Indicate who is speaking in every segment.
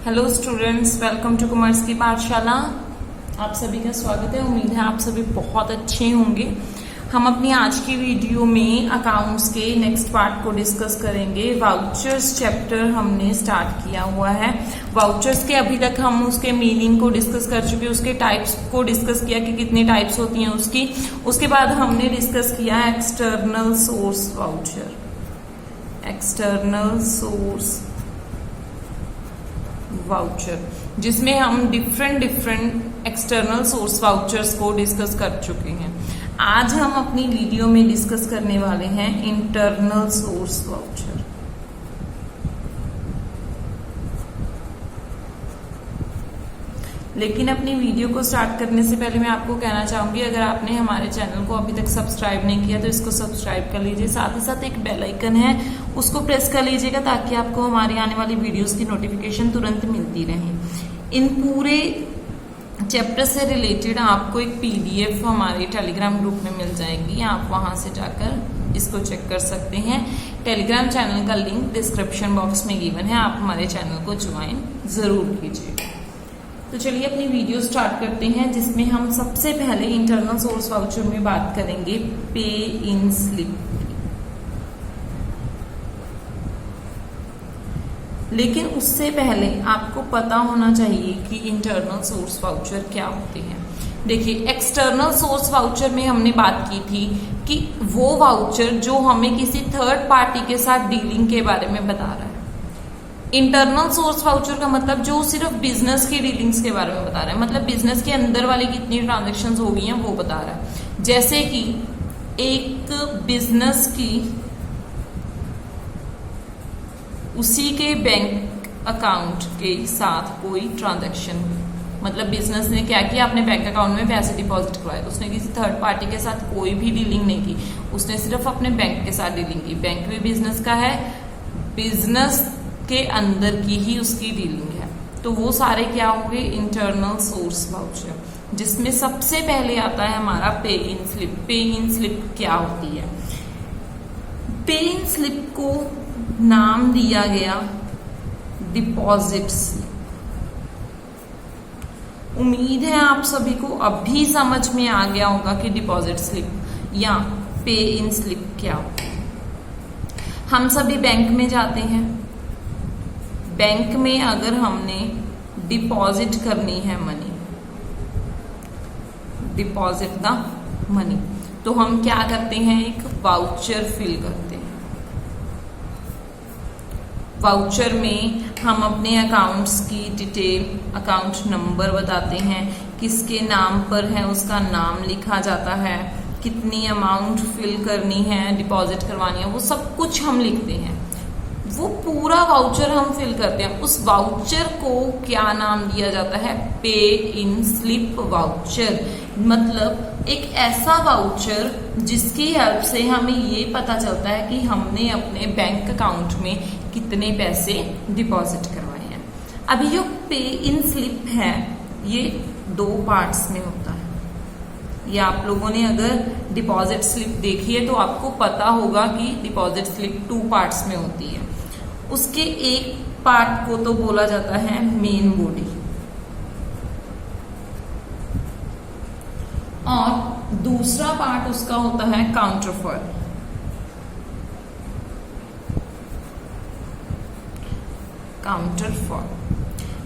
Speaker 1: Hello students, welcome to commerce की पाठशाला। आप सभी का स्वागत है। उम्मीद है आप सभी बहुत अच्छे होंगे। हम अपनी आज की वीडियो में अकाउंट्स के नेक्स्ट पार्ट को डिस्कस करेंगे। वाउचर्स चैप्टर हमने स्टार्ट किया हुआ है। वाउचर्स के अभी तक हम उसके मीनिंग को डिस्कस कर चुके, उसके टाइप्स को डिस्कस किया कि कितनी टाइप्स होती हैं उसकी। उसके बाद हमने डिस्कस किया external source voucher, external source voucher, जिसमें हम डिफरेंट एक्सटर्नल सोर्स वाउचर्स को डिस्कस कर चुके हैं। आज हम अपनी वीडियो में डिस्कस करने वाले हैं इंटरनल सोर्स वाउचर। लेकिन अपनी वीडियो को स्टार्ट करने से पहले मैं आपको कहना चाहूंगी, अगर आपने हमारे चैनल को अभी तक सब्सक्राइब नहीं किया तो इसको सब्सक्राइब कर लीजिए। साथ ही साथ एक बेल आइकन है, उसको प्रेस कर लीजिएगा ताकि आपको हमारी आने वाली वीडियोस की नोटिफिकेशन तुरंत मिलती रहे। इन पूरे चैप्टर से रिलेटेड आपको एक पीडीएफ हमारे टेलीग्राम ग्रुप में मिल जाएगी। आप वहां से जाकर इसको चेक कर सकते हैं। टेलीग्राम चैनल का लिंक डिस्क्रिप्शन बॉक्स में गिवन है। आप हमारे चैनल को ज्वाइन जरूर कीजिए। तो चलिए अपनी वीडियो स्टार्ट करते हैं, जिसमें हम सबसे पहले इंटरनल सोर्स वाउचर में बात करेंगे पे इन स्लिप। लेकिन उससे पहले आपको पता होना चाहिए कि इंटरनल सोर्स वाउचर क्या होते हैं। देखिए, एक्सटर्नल सोर्स वाउचर में हमने बात की थी कि वो वाउचर जो हमें किसी थर्ड पार्टी के साथ डीलिंग के बारे में बता रहा है। इंटरनल सोर्स वाउचर का मतलब जो सिर्फ बिजनेस की डीलिंग्स के बारे में बता रहा है, मतलब बिजनेस के अंदर वाली कितनी ट्रांजेक्शन्स हो गई हैं वो बता रहा है। जैसे कि एक बिजनेस की उसी के बैंक अकाउंट के साथ कोई ट्रांजैक्शन, मतलब बिजनेस ने क्या किया, अपने बैंक अकाउंट में पैसे डिपॉजिट करवाए। उसने किसी थर्ड पार्टी के साथ कोई भी डीलिंग नहीं की, उसने सिर्फ अपने बैंक के साथ डीलिंग की। बैंक भी बिजनेस का है, बिजनेस के अंदर की ही उसकी डीलिंग है। तो वो सारे क्या होंगे, इंटरनल सोर्स वाउचर, जिसमें सबसे पहले आता है हमारा पे इन स्लिप। पे इन स्लिप क्या होती है? पे इन स्लिप को नाम दिया गया डिपॉजिट स्लिप। उम्मीद है आप सभी को अब भी समझ में आ गया होगा कि डिपॉजिट स्लिप या पे इन स्लिप क्या होती है। हम सभी बैंक में जाते हैं। बैंक में अगर हमने डिपॉजिट करनी है मनी, डिपॉजिट द मनी, तो हम क्या करते हैं, एक वाउचर फिल करते हैं। वाउचर में हम अपने अकाउंट्स की डिटेल, अकाउंट नंबर बताते हैं, किसके नाम पर है उसका नाम लिखा जाता है, कितनी अमाउंट फिल करनी है, डिपॉजिट करवानी है, वो सब कुछ हम लिखते हैं। वो पूरा वाउचर हम फिल करते हैं। उस वाउचर को क्या नाम दिया जाता है? पे इन स्लिप वाउचर। मतलब एक ऐसा वाउचर जिसकी हेल्प से हमें ये पता चलता है कि हमने अपने बैंक अकाउंट में कितने पैसे डिपॉजिट करवाए हैं। अभी जो पे इन स्लिप है ये 2 पार्ट्स में होता है। ये आप लोगों ने अगर डिपॉजिट स्लिप देखी है तो आपको पता होगा कि डिपॉजिट स्लिप 2 पार्ट्स में होती है। उसके एक पार्ट को तो बोला जाता है मेन बॉडी, और दूसरा पार्ट उसका होता है काउंटरफॉइल। काउंटरफॉइल,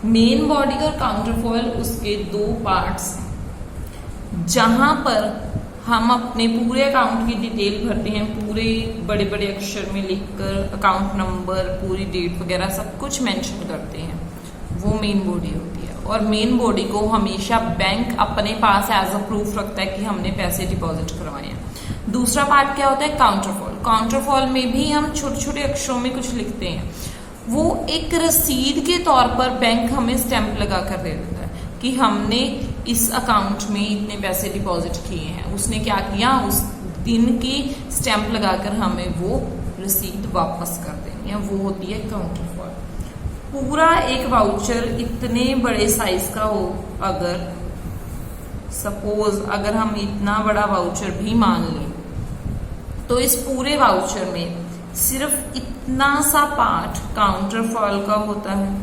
Speaker 1: मेन बॉडी और काउंटरफॉइल उसके 2 पार्ट्स हैं, जहां पर हम अपने पूरे अकाउंट की डिटेल भरते हैं, पूरे बड़े बड़े अक्षर में लिखकर अकाउंट नंबर, पूरी डेट वगैरह सब कुछ मेंशन करते हैं। वो मेन बॉडी होती है। और मेन बॉडी को हमेशा बैंक अपने पास एज अ प्रूफ रखता है कि हमने पैसे डिपॉजिट करवाए हैं। दूसरा पार्ट क्या होता है? काउंटरफॉइल। काउंटरफॉइल में भी हम छोटे छोटे अक्षरों में कुछ लिखते हैं। वो एक रसीद के तौर पर बैंक हमें स्टैंप लगा कर दे देता है कि हमने इस अकाउंट में इतने पैसे डिपॉजिट किए हैं। उसने क्या किया, उस दिन की स्टैंप लगाकर हमें वो रसीद वापस कर देनी है। वो होती है काउंटरफॉइल। पूरा एक वाउचर इतने बड़े साइज का हो, अगर सपोज अगर हम इतना बड़ा वाउचर भी मान लें, तो इस पूरे वाउचर में सिर्फ इतना सा पार्ट काउंटरफॉइल का होता है।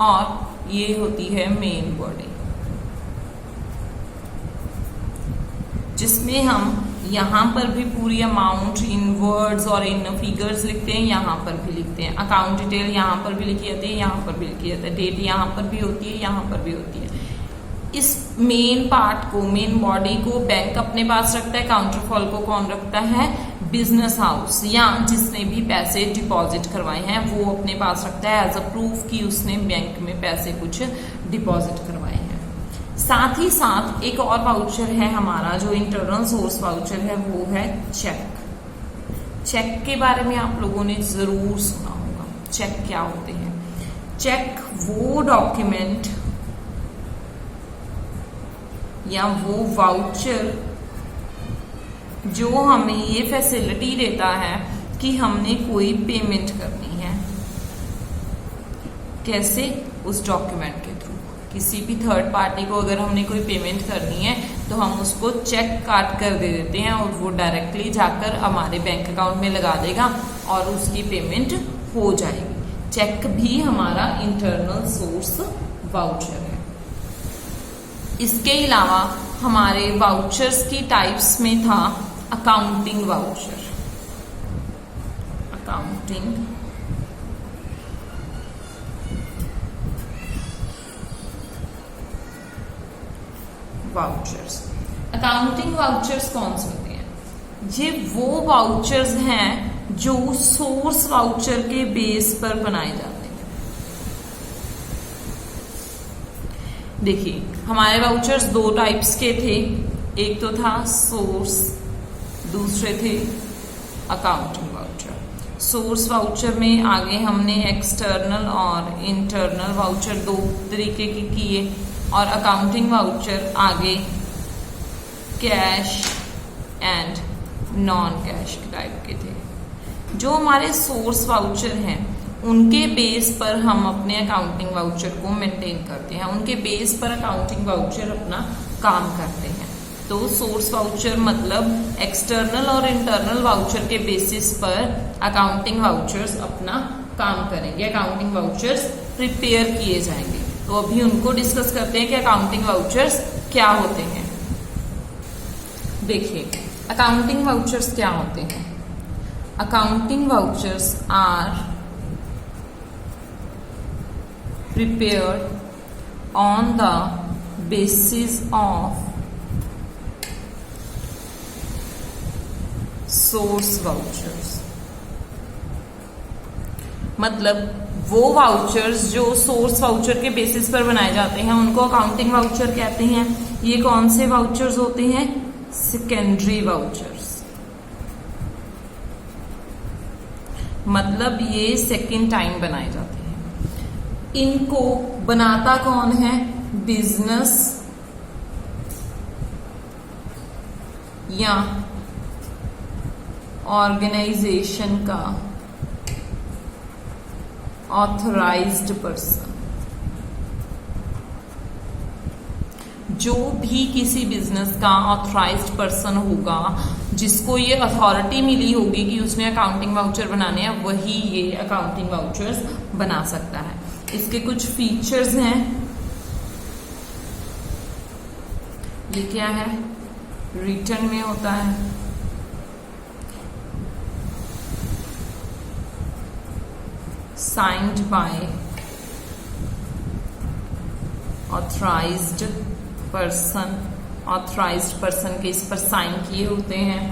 Speaker 1: और ये होती है मेन बॉडी, जिसमें हम यहाँ पर भी पूरी अमाउंट इन वर्ड्स और इन फिगर्स लिखते हैं, यहाँ पर भी लिखते हैं। अकाउंट डिटेल यहाँ पर भी लिखी जाती है, यहाँ पर भी लिखी जाती है। डेट यहाँ पर भी होती है, यहाँ पर भी होती है। इस मेन पार्ट को, मेन बॉडी को बैंक अपने पास रखता है। काउंटरफॉल को कौन रखता है? बिजनेस हाउस या जिसने भी पैसे डिपॉजिट करवाए हैं वो अपने पास रखता है एज अ प्रूफ कि उसने बैंक में पैसे कुछ डिपॉजिट करवाए हैं। साथ ही साथ एक और वाउचर है हमारा जो इंटरनल सोर्स वाउचर है, वो है चेक। चेक के बारे में आप लोगों ने जरूर सुना होगा। चेक क्या होते हैं? चेक वो डॉक्यूमेंट या वो वाउचर जो हमें ये फैसिलिटी देता है कि हमने कोई पेमेंट करनी है। कैसे? उस डॉक्यूमेंट के थ्रू। किसी भी थर्ड पार्टी को अगर हमने कोई पेमेंट करनी है तो हम उसको चेक काट कर दे देते हैं और वो डायरेक्टली जाकर हमारे बैंक अकाउंट में लगा देगा और उसकी पेमेंट हो जाएगी। चेक भी हमारा इंटरनल सोर्स वाउचर है। इसके अलावा हमारे वाउचर्स की टाइप्स में था accounting voucher. Accounting vouchers. Accounting vouchers कौन से होते हैं? ये वो वाउचर्स हैं जो सोर्स वाउचर के बेस पर बनाए जाते हैं। देखिए, हमारे वाउचर्स दो टाइप्स के थे। एक तो था सोर्स, दूसरे थे अकाउंटिंग वाउचर। सोर्स वाउचर में आगे हमने एक्सटर्नल और इंटरनल वाउचर दो तरीके के किए और अकाउंटिंग वाउचर आगे cash and non cash type के थे। जो हमारे सोर्स वाउचर हैं उनके बेस पर हम अपने अकाउंटिंग वाउचर को मेंटेन करते हैं, उनके बेस पर अकाउंटिंग वाउचर अपना काम करते हैं। तो सोर्स वाउचर मतलब एक्सटर्नल और इंटरनल वाउचर के बेसिस पर अकाउंटिंग वाउचर्स अपना काम करेंगे, अकाउंटिंग वाउचर्स प्रिपेयर किए जाएंगे। तो अभी उनको डिस्कस करते हैं कि अकाउंटिंग वाउचर्स क्या होते हैं। देखिए, अकाउंटिंग वाउचर्स क्या होते हैं? Accounting vouchers are prepared on the basis of source vouchers. मतलब वो वाउचर्स जो सोर्स वाउचर के बेसिस पर बनाए जाते हैं उनको अकाउंटिंग वाउचर कहते हैं। ये कौन से वाउचर्स होते हैं? Secondary vouchers. मतलब ये सेकेंड टाइम बनाए जाते हैं। इनको बनाता कौन है? बिजनेस या ऑर्गेनाइजेशन का ऑथराइज्ड पर्सन। जो भी किसी बिजनेस का ऑथराइज्ड पर्सन होगा, जिसको ये अथॉरिटी मिली होगी कि उसने अकाउंटिंग वाउचर बनाने हैं, वही ये अकाउंटिंग वाउचर्स बना सकता है। इसके कुछ फीचर्स हैं। ये क्या है? रिटर्न में होता है, signed by authorised person. Authorised person के इस पर साइन किए होते हैं।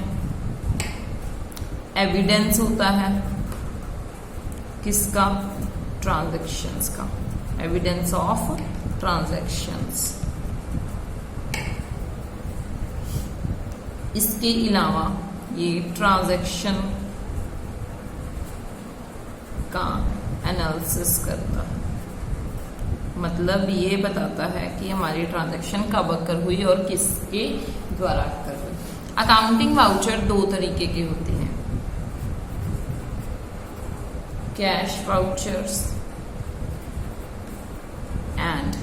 Speaker 1: एविडेंस होता है किसका? ट्रांजैक्शंस का, एविडेंस ऑफ ट्रांजैक्शंस। इसके अलावा ये ट्रांजैक्शन का एनालिसिस करता है। मतलब ये बताता है कि हमारी ट्रांजैक्शन कब अकर हुई और किसके द्वारा अकर हुई। अकाउंटिंग वाउचर दो तरीके के होते हैं, cash vouchers and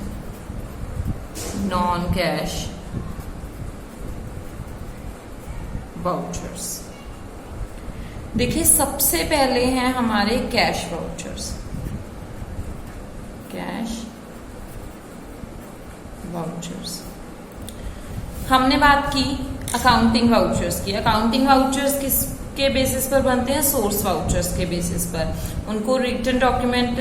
Speaker 1: non cash vouchers. देखिए, सबसे पहले हैं हमारे कैश वाउचर्स। Cash vouchers. हमने बात की अकाउंटिंग वाउचर्स की। अकाउंटिंग वाउचर्स किसके बेसिस पर बनते हैं? सोर्स वाउचर्स के बेसिस पर। उनको रिटन डॉक्यूमेंट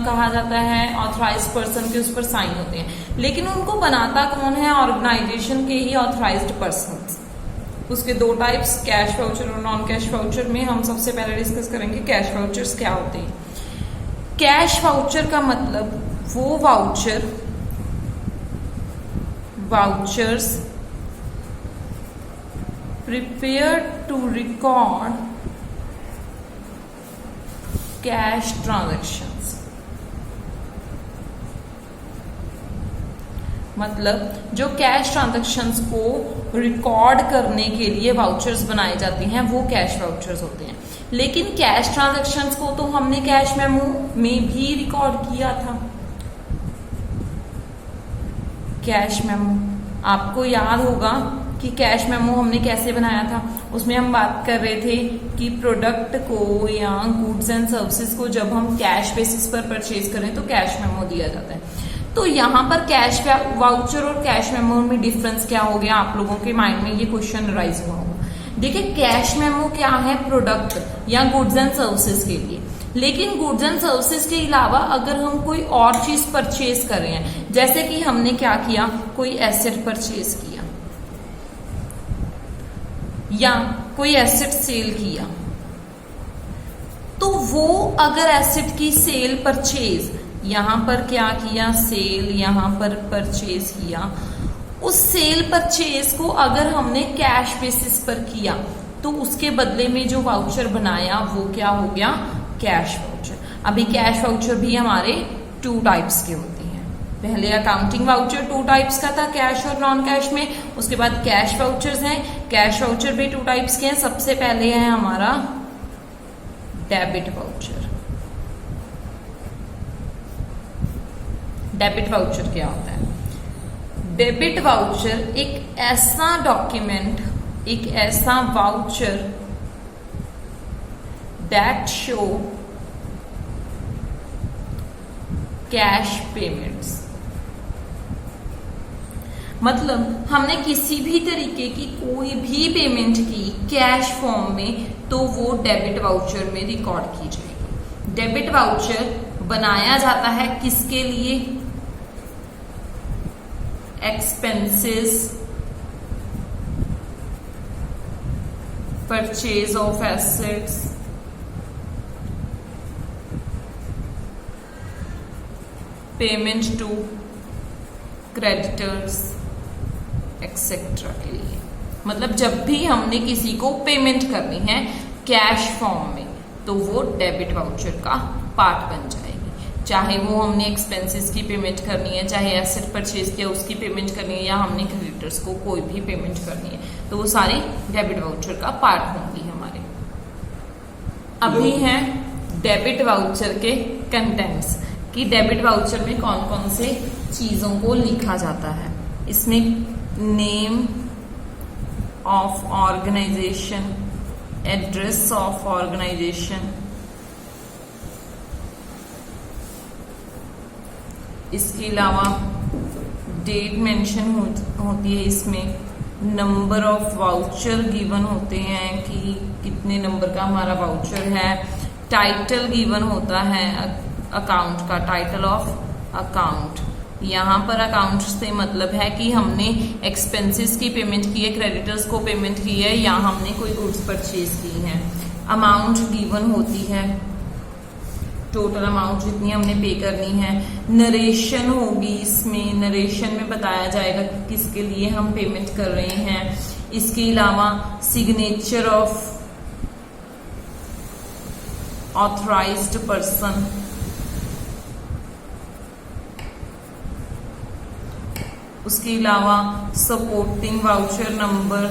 Speaker 1: कहा जाता है, ऑथराइज्ड पर्सन के उस पर साइन होते हैं, लेकिन उनको बनाता कौन है? ऑर्गेनाइजेशन के ही ऑथराइज्ड पर्सन। उसके दो टाइप्स, कैश वाउचर और नॉन कैश वाउचर में हम सबसे पहले डिस्कस करेंगे कैश वाउचर्स क्या होते हैं। कैश वाउचर का मतलब वो vouchers prepared to record cash transactions। मतलब जो कैश ट्रांजैक्शंस को रिकॉर्ड करने के लिए वाउचर्स बनाए जाते हैं वो कैश वाउचर्स होते हैं। लेकिन कैश ट्रांजैक्शंस को तो हमने कैश मेमो में भी रिकॉर्ड किया था। कैश मेमो आपको याद होगा कि कैश मेमो हमने कैसे बनाया था। उसमें हम बात कर रहे थे कि प्रोडक्ट को या गुड्स एंड सर्विसेज को जब हम कैश बेसिस पर परचेज करें तो कैश मेमो दिया जाता है। तो यहाँ पर कैश वाउचर और कैश मेमो में डिफरेंस क्या हो गया? आप लोगों के माइंड में ये क्वेश्चन राइज हुआ होगा। देखिए, कैश मेमो क्या है? प्रोडक्ट या गुड्स एंड सर्विसेज के लिए। लेकिन गुड्स एंड सर्विसेज के अलावा अगर हम कोई और चीज परचेज कर रहे हैं, जैसे कि हमने क्या किया, कोई एसेट परचेज किया या कोई एसेट सेल किया, तो वो अगर एसेट की सेल परचेज, यहां पर क्या किया? सेल, यहां पर परचेज किया। उस सेल परचेज को अगर हमने कैश बेसिस पर किया तो उसके बदले में जो वाउचर बनाया वो क्या हो गया? Cash voucher. अभी कैश वाउचर भी हमारे 2 टाइप्स के होते हैं। पहले अकाउंटिंग वाउचर 2 टाइप्स का था, कैश और नॉन कैश में। उसके बाद कैश वाउचर्स हैं। कैश वाउचर भी 2 टाइप्स के हैं। सबसे पहले है हमारा डेबिट वाउचर। डेबिट वाउचर क्या होता है? डेबिट वाउचर एक ऐसा डॉक्यूमेंट, एक ऐसा voucher that show cash payments. मतलब हमने किसी भी तरीके की कोई भी पेमेंट की कैश फॉर्म में तो वो डेबिट वाउचर में रिकॉर्ड की जाएगी। डेबिट वाउचर बनाया जाता है किसके लिए? Expenses, purchase of assets, payment to creditors etcetera के लिए। मतलब जब भी हमने किसी को पेमेंट करनी है कैश फॉर्म में तो वो डेबिट वाउचर का पार्ट बन जाएगी। चाहे वो हमने एक्सपेंसेस की पेमेंट करनी है, चाहे एसेट परचेज किया उसकी पेमेंट करनी है, या हमने क्रेडिटर्स को कोई भी पेमेंट करनी है, तो वो सारी डेबिट वाउचर का पार्ट होंगी हमारे। अभी हैं डेबिट वाउचर के कंटेंट्स कि डेबिट वाउचर में कौन कौन से चीजों को लिखा जाता है। इसमें name of organisation, address of organisation, इसके अलावा डेट मेंशन होती है, इसमें नंबर ऑफ वाउचर गिवन होते हैं कि कितने नंबर का हमारा वाउचर है, टाइटल गिवन होता है अकाउंट का, टाइटल ऑफ अकाउंट। यहाँ पर अकाउंट से मतलब है कि हमने एक्सपेंसेस की पेमेंट की है, क्रेडिटर्स को पेमेंट की है, या हमने कोई गुड्स परचेज की है। अमाउंट गिवन होती है, टोटल अमाउंट जितनी हमने पे करनी है। नरेशन होगी, इसमें नरेशन में बताया जाएगा कि किसके लिए हम पेमेंट कर रहे हैं। इसके अलावा सिग्नेचर ऑफ ऑथराइज्ड पर्सन, उसके अलावा सपोर्टिंग वाउचर नंबर,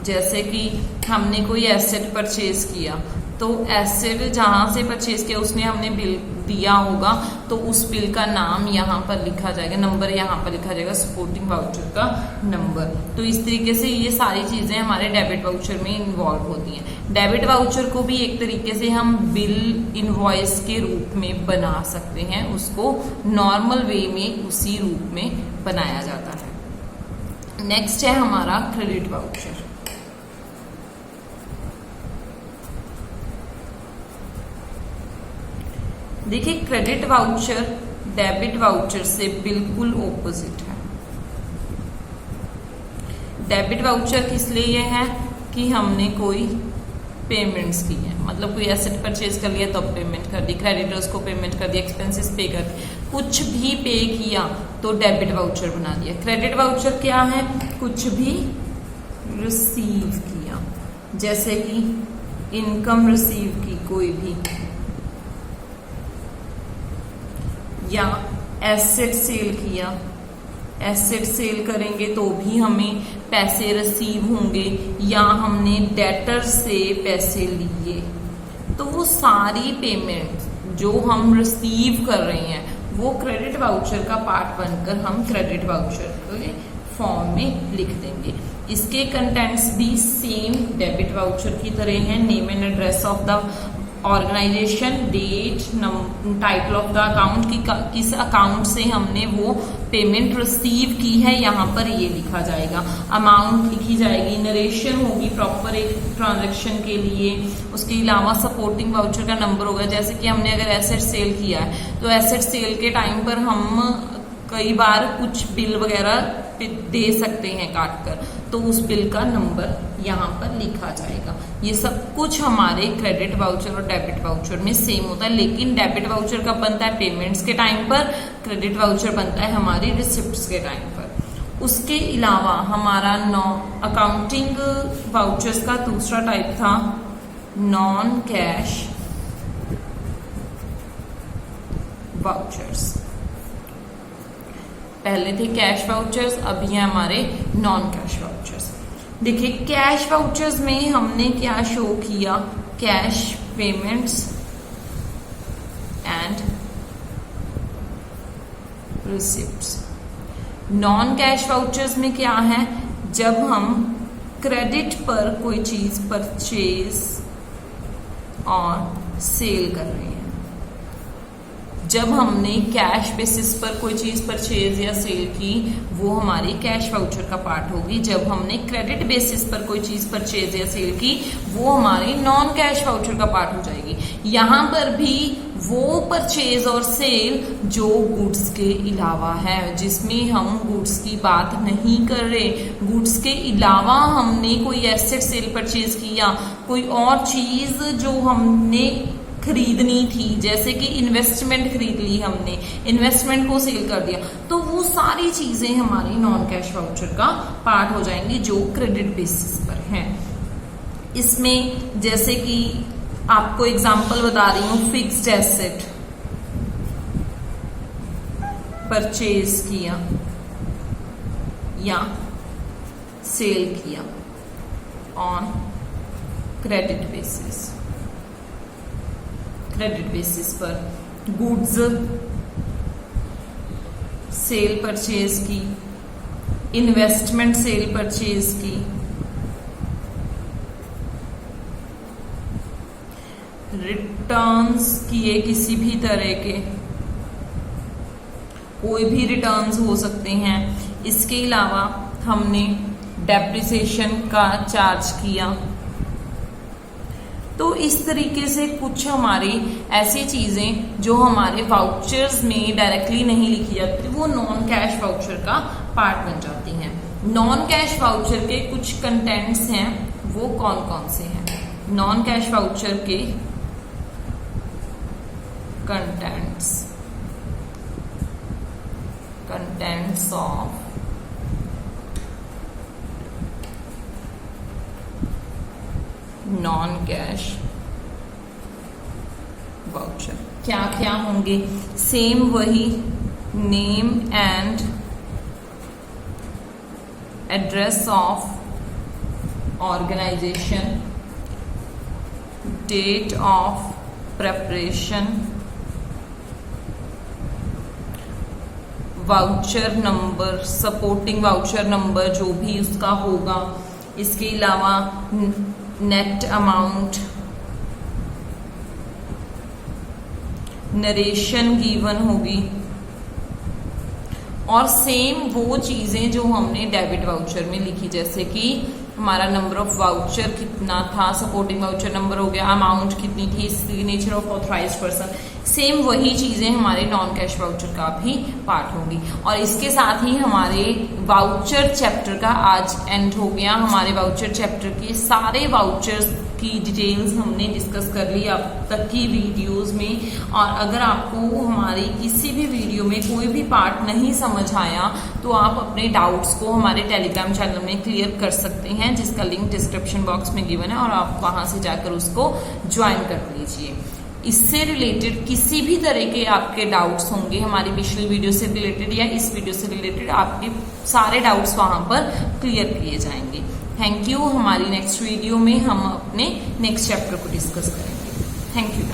Speaker 1: जैसे कि हमने कोई एसेट परचेज किया तो एसेट जहां से परचेज किया उसने हमने बिल दिया होगा, तो उस बिल का नाम यहाँ पर लिखा जाएगा, नंबर यहाँ पर लिखा जाएगा, सपोर्टिंग वाउचर का नंबर। तो इस तरीके से ये सारी चीजें हमारे डेबिट वाउचर में इन्वॉल्व होती हैं। डेबिट वाउचर को भी एक तरीके से हम बिल इनवॉइस के रूप में बना सकते हैं, उसको नॉर्मल वे में उसी रूप में बनाया जाता है। नेक्स्ट है हमारा क्रेडिट वाउचर। देखिए क्रेडिट वाउचर डेबिट वाउचर से बिल्कुल ऑपोजिट है। डेबिट वाउचर किस लिए है कि हमने कोई पेमेंट्स की है, मतलब कोई एसेट परचेज कर लिया तो पेमेंट कर दी, क्रेडिटर्स को पेमेंट कर दिया, एक्सपेंसेस पे कर दिए, कुछ भी पे किया तो डेबिट वाउचर बना दिया। क्रेडिट वाउचर क्या है, कुछ भी रिसीव किया, जैसे कि इनकम रिसीव की कोई भी, या एसेट सेल किया, एसेट सेल करेंगे तो भी हमें पैसे रिसीव होंगे, या हमने डेटर से पैसे लिए, तो वो सारी पेमेंट जो हम रिसीव कर रहे हैं वो क्रेडिट वाउचर का पार्ट बनकर हम क्रेडिट वाउचर के फॉर्म में लिख देंगे। इसके कंटेंट्स भी सेम डेबिट वाउचर की तरह हैं। Name and address of the organisation, date, title of the account की किस अकाउंट से हमने वो पेमेंट रिसीव की है, यहाँ पर ये लिखा जाएगा, अमाउंट लिखी जाएगी, नरेशन होगी प्रॉपर एक ट्रांजैक्शन के लिए। उसके अलावा सपोर्टिंग वाउचर का नंबर होगा, जैसे कि हमने अगर एसेट सेल किया है तो एसेट सेल के टाइम पर हम कई बार कुछ बिल वगैरह दे सकते हैं काट कर, तो उस बिल का नंबर यहाँ पर लिखा जाएगा। ये सब कुछ हमारे क्रेडिट वाउचर और डेबिट वाउचर में सेम होता है, लेकिन डेबिट वाउचर कब बनता है, पेमेंट्स के टाइम पर, क्रेडिट वाउचर बनता है हमारी रिसिप्ट्स के टाइम पर। उसके अलावा हमारा अकाउंटिंग वाउचर्स का दूसरा टाइप था नॉन कैश वाउचर्स। पहले थे कैश वाउचर्स, अभी है हमारे नॉन कैश वाउचर्स। देखिए कैश वाउचर्स में हमने क्या शो किया, cash payments and receipts. Non cash vouchers में क्या है, जब हम क्रेडिट पर कोई चीज परचेज और सेल कर रहे हैं, जब हमने कैश बेसिस पर कोई चीज परचेज या सेल की वो हमारी कैश वाउचर का पार्ट होगी। जब हमने क्रेडिट बेसिस पर कोई चीज परचेज या सेल की वो हमारी नॉन कैश वाउचर का पार्ट हो जाएगी। यहाँ पर भी वो परचेज और सेल जो गुड्स के अलावा है, जिसमें हम गुड्स की बात नहीं कर रहे, गुड्स के अलावा हमने कोई एसेट सेल परचेज किया, कोई और चीज जो हमने खरीदनी थी, जैसे कि इन्वेस्टमेंट खरीद ली, हमने इन्वेस्टमेंट को सेल कर दिया, तो वो सारी चीजें हमारी नॉन कैश वाउचर का पार्ट हो जाएंगी जो क्रेडिट बेसिस पर हैं। इसमें जैसे कि आपको एग्जांपल बता रही हूँ, फिक्स्ड एसेट परचेज किया या सेल किया on credit basis, credit basis पर गुड्स सेल परचेज की, इन्वेस्टमेंट सेल परचेज की, रिटर्न्स किए किसी भी तरह के, कोई भी रिटर्न्स हो सकते हैं। इसके अलावा हमने डेप्रिसिएशन का चार्ज किया। तो इस तरीके से कुछ हमारी ऐसी चीजें जो हमारे वाउचर्स में डायरेक्टली नहीं लिखी जाती वो नॉन कैश वाउचर का पार्ट बन जाती हैं। नॉन कैश वाउचर के कुछ कंटेंट्स हैं, वो कौन कौन से हैं? नॉन कैश वाउचर के contents of non cash voucher क्या क्या होंगे? सेम वही, name and address of organisation, date of preparation, voucher number, supporting voucher number जो भी उसका होगा, इसके अलावा नेट अमाउंट, नरेशन गिवन होगी, और सेम वो चीजें जो हमने डेबिट वाउचर में लिखी, जैसे कि हमारा नंबर ऑफ वाउचर कितना था, सपोर्टिंग वाउचर नंबर हो गया, अमाउंट कितनी थी, signature of authorised person, same वही चीजें हमारे नॉन कैश वाउचर का भी पार्ट होंगी। और इसके साथ ही हमारे वाउचर चैप्टर का आज एंड हो गया। हमारे वाउचर चैप्टर के सारे वाउचर्स की डिटेल्स हमने डिस्कस कर ली अब तक की वीडियोस में। और अगर आपको हमारी किसी भी वीडियो में कोई भी पार्ट नहीं समझ आया तो आप अपने डाउट्स को हमारे टेलीग्राम चैनल में क्लियर कर सकते हैं, जिसका लिंक डिस्क्रिप्शन बॉक्स में गिवन है, और आप वहां से जाकर उसको ज्वाइन कर लीजिए। इससे रिलेटेड किसी भी तरह के आपके डाउट्स होंगे, हमारी पिछली वीडियो से रिलेटेड या इस वीडियो से रिलेटेड, आपके सारे डाउट्स वहां पर क्लियर किए जाएंगे। Thank you. हमारी नेक्स्ट वीडियो में हम अपने नेक्स्ट चैप्टर को डिस्कस करेंगे। Thank you.